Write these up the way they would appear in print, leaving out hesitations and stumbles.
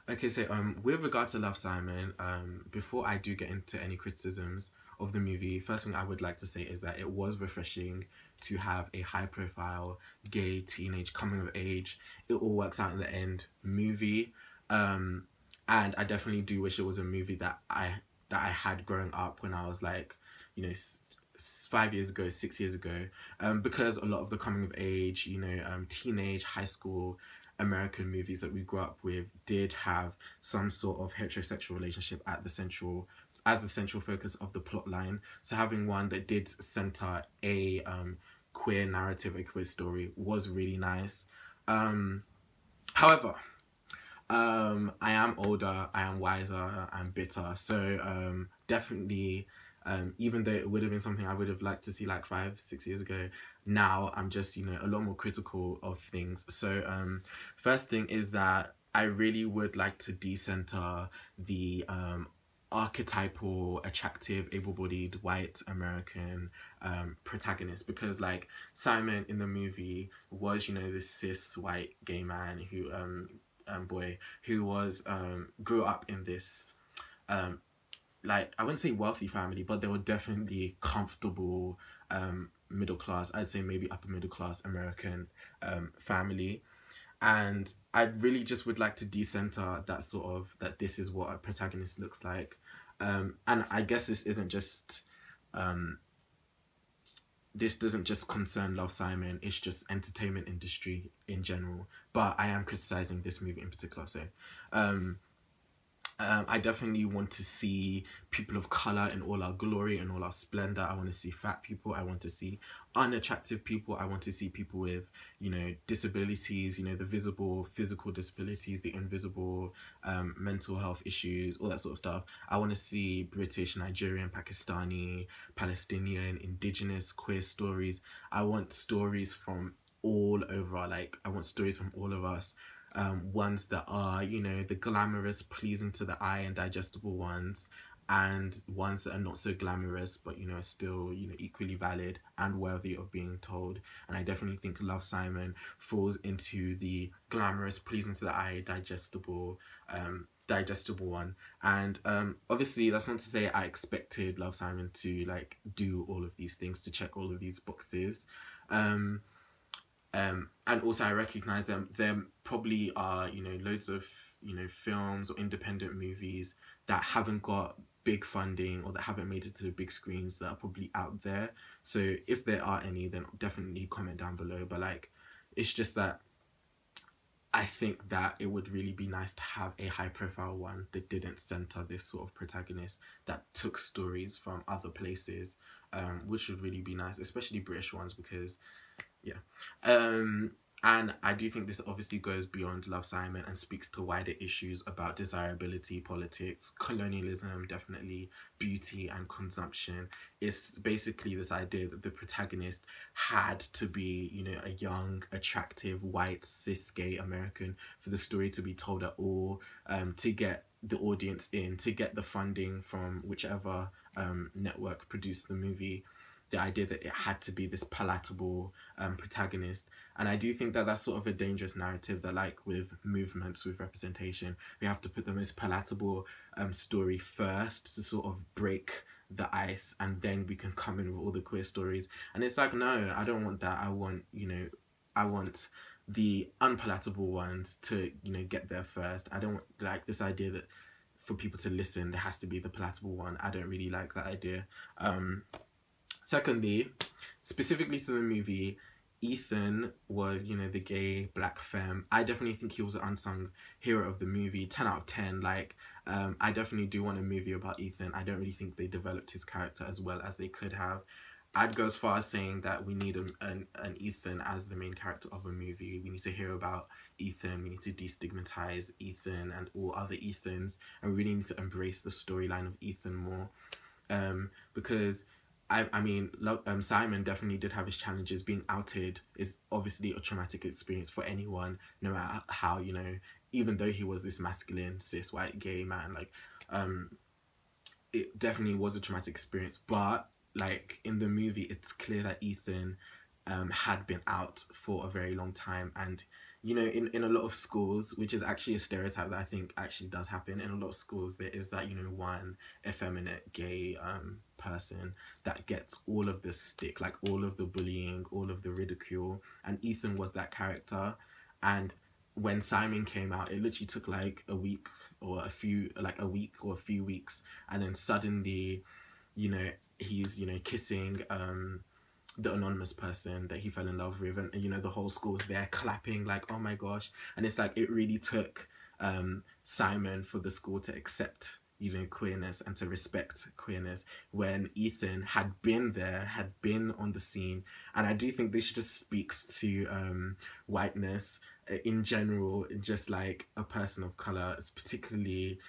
Okay, so with regard to Love Simon, before I do get into any criticisms of the movie, first thing I would like to say is that it was refreshing to have a high profile gay teenage coming of age. It all works out in the end movie. Um and I definitely do wish it was a movie that I had growing up when I was like, 5 years ago, 6 years ago, because a lot of the coming of age, teenage, high school American movies that we grew up with did have some sort of heterosexual relationship as the central focus of the plot line. So having one that did center a queer narrative, a queer story, was really nice. Um, However, I am older, I am wiser, I'm bitter. So definitely, even though it would have been something I would have liked to see like 5, 6 years ago, now I'm just, a lot more critical of things. So first thing is that I really would like to decenter the archetypal, attractive, able-bodied white American protagonist, because like Simon in the movie was, this cis white gay man who boy who was grew up in this um like, I wouldn't say wealthy family, but they were definitely comfortable middle class, I'd say maybe upper middle class American family. And I really just would like to decenter that sort of, that this is what a protagonist looks like. And I guess um this doesn't just concern Love Simon, it's just entertainment industry in general. But I am criticizing this movie in particular. So um I definitely want to see people of color in all our glory and all our splendor. I want to see fat people. I want to see unattractive people. I want to see people with, disabilities, the visible physical disabilities, the invisible mental health issues, all that sort of stuff. I want to see British, Nigerian, Pakistani, Palestinian, indigenous, queer stories. I want stories from all over. Like, I want stories from all of us, ones that are, the glamorous, pleasing to the eye and digestible ones, and ones that are not so glamorous, but, are still, equally valid and worthy of being told. And I definitely think Love Simon falls into the glamorous, pleasing to the eye, digestible one. And obviously that's not to say I expected Love Simon to like do all of these things, to check all of these boxes. um and also I recognize them. There probably are, loads of, films or independent movies that haven't got big funding or that haven't made it to the big screens that are probably out there. So if there are any, then definitely comment down below. But like, it's just that I think that it would really be nice to have a high profile one that didn't center this sort of protagonist, that took stories from other places, which would really be nice, especially British ones, because yeah. Um, and I do think this obviously goes beyond Love Simon and speaks to wider issues about desirability, politics, colonialism, definitely beauty and consumption. It's basically this idea that the protagonist had to be, a young, attractive, white, cis gay American for the story to be told at all, to get the audience in, to get the funding from whichever network produced the movie. The idea that it had to be this palatable protagonist. And I do think that that's sort of a dangerous narrative, that like with movements, with representation, we have to put the most palatable story first to sort of break the ice, and then we can come in with all the queer stories. And it's like, no, I don't want that. I want, I want the unpalatable ones to, get there first. I don't want like this idea that for people to listen, there has to be the palatable one. I don't really like that idea. Secondly, specifically to the movie, Ethan was, the gay black femme. I definitely think he was an unsung hero of the movie. 10 out of 10. Like, I definitely do want a movie about Ethan. I don't really think they developed his character as well as they could have. I'd go as far as saying that we need an Ethan as the main character of a movie. We need to hear about Ethan. We need to destigmatize Ethan and all other Ethans. And we really need to embrace the storyline of Ethan more. Because I mean, Simon definitely did have his challenges. Being outed is obviously a traumatic experience for anyone, no matter how, even though he was this masculine, cis, white, gay man, like, it definitely was a traumatic experience. But, like, in the movie, it's clear that Ethan had been out for a very long time, and you know, in a lot of schools, which is actually a stereotype that I think actually does happen in a lot of schools, there is that, you know, one effeminate gay person that gets all of the stick, like all of the bullying, all of the ridicule, and Ethan was that character. And when Simon came out, it literally took like a week or a few weeks, and then suddenly, you know, he's, you know, kissing the anonymous person that he fell in love with, and you know, the whole school's there clapping like, oh my gosh. And it's like, it really took Simon for the school to accept, you know, queerness and to respect queerness, when Ethan had been there, had been on the scene. And I do think this just speaks to whiteness in general, just like a person of color, particularly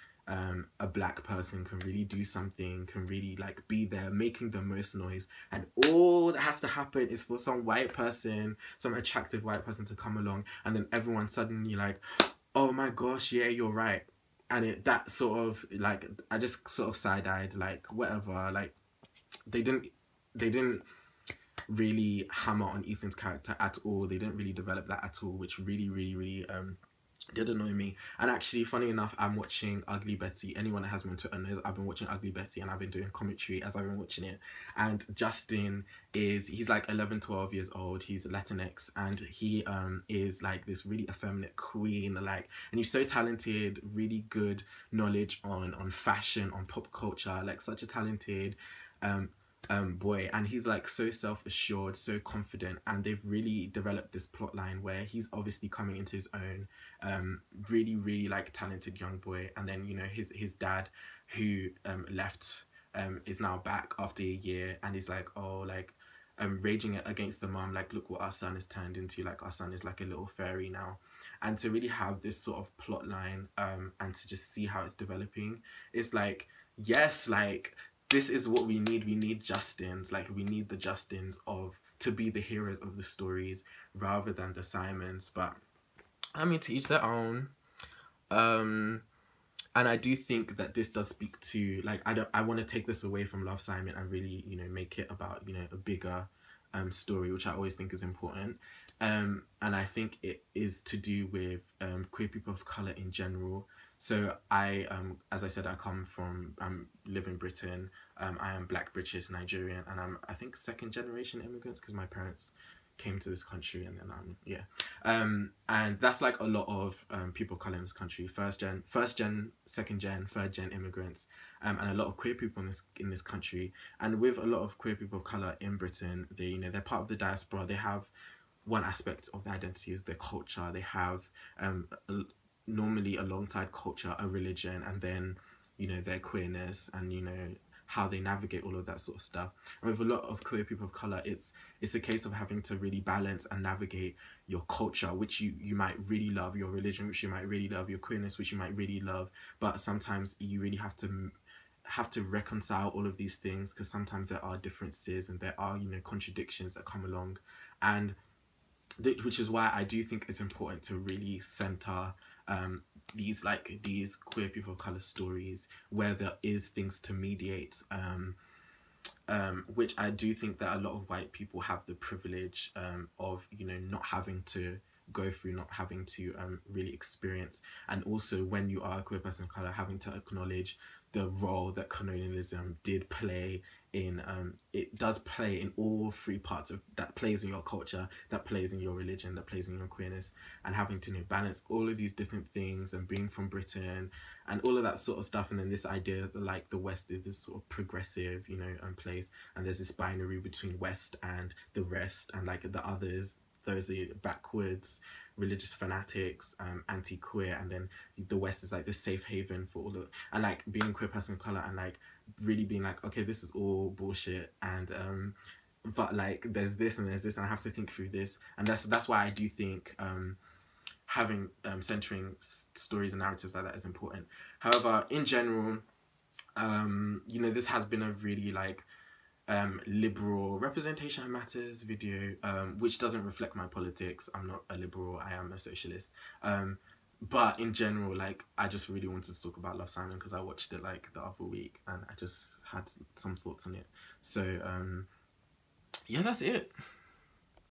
a black person, can really do something, can really like be there making the most noise, and all that has to happen is for some white person, some attractive white person to come along, and then everyone suddenly like, oh my gosh, yeah, you're right. And that sort of like, I just sort of side-eyed, like, whatever, like they didn't really hammer on Ethan's character at all. They didn't really develop that at all, which really did annoy me. And actually, funny enough, I'm watching Ugly Betty. Anyone that has me on Twitter knows I've been watching Ugly Betty, and I've been doing commentary as I've been watching it. And Justin he's like 11, 12 years old. He's Latinx, and he is like this really effeminate queen, like, and he's so talented, really good knowledge on fashion, on pop culture, like such a talented boy. And he's like so self-assured, so confident, and they've really developed this plot line where he's obviously coming into his own, really like talented young boy. And then, you know, his dad, who left, is now back after a year, and he's like, oh, like raging against the mom, like, look what our son has turned into, like our son is like a little fairy now. And to really have this sort of plot line, and to just see how it's developing, it's like, yes, like, this is what we need. We need Justins. Like, we need the Justins to be the heroes of the stories rather than the Simons. But I mean, to each their own. And I do think that this does speak to, like, I want to take this away from Love, Simon and really, you know, make it about, you know, a bigger story, which I always think is important. And I think it is to do with queer people of colour in general. So I, as I said, I live in Britain. I am Black, British, Nigerian, and I think second generation immigrants, because my parents came to this country, and then and that's like a lot of people of colour in this country, first gen, second gen, third gen immigrants, and a lot of queer people in this country. And with a lot of queer people of colour in Britain, they're part of the diaspora. They have one aspect of their identity is their culture. They have normally alongside culture a religion, and then, you know, their queerness, and, you know, how they navigate all of that sort of stuff. And with a lot of queer people of colour, it's a case of having to really balance and navigate your culture, which you might really love, your religion, which you might really love, your queerness, which you might really love, but sometimes you really have to reconcile all of these things, because sometimes there are differences and there are, you know, contradictions that come along. And which is why I do think it's important to really center these queer people of colour stories where there is things to mediate, which I do think that a lot of white people have the privilege of, you know, not having to go through, not having to really experience. And also, when you are a queer person of colour, having to acknowledge the role that colonialism did play in, it does play in all three parts of that, plays in your culture, that plays in your religion, that plays in your queerness, and having to, you know, balance all of these different things, and being from Britain and all of that sort of stuff. And then this idea that, like, the West is this sort of progressive, you know, place, and there's this binary between West and the rest, and like the others, those are backwards, religious fanatics, anti-queer, and then the West is like this safe haven for all of, and like being a queer person of colour, and like really being like, okay, this is all bullshit, and but like there's this and there's this, and I have to think through this. And that's why I do think having centering stories and narratives like that is important. However, in general, you know, this has been a really like liberal representation matters video, which doesn't reflect my politics. I'm not a liberal, I am a socialist, but in general, like, I just really wanted to talk about Love, Simon because I watched it like the other week and I just had some thoughts on it. So yeah, that's it.